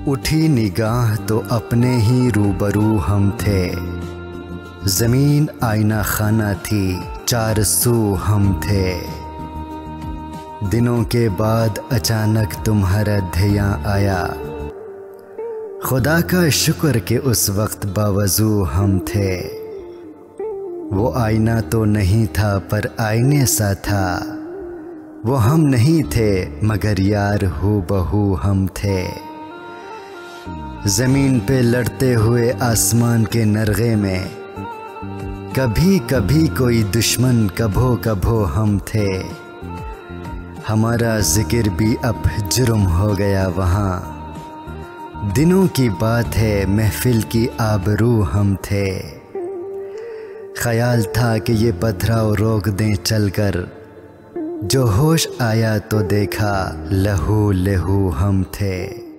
उठी निगाह तो अपने ही रूबरू हम थे। ज़मीन आईना खाना थी, चार सू हम थे। दिनों के बाद अचानक तुम्हारा ध्येय आया। खुदा का शुक्र कि उस वक्त बावजू हम थे। वो आईना तो नहीं था पर आईने सा था। वो हम नहीं थे मगर यार हूबहू हम थे। ज़मीन पे लड़ते हुए आसमान के नरगे में कभी कभी कोई दुश्मन कभो कभो हम थे। हमारा जिक्र भी अब जुर्म हो गया वहाँ। दिनों की बात है महफिल की आबरू हम थे। ख्याल था कि ये पथराव रोक दें चलकर। जो होश आया तो देखा लहू लहू हम थे।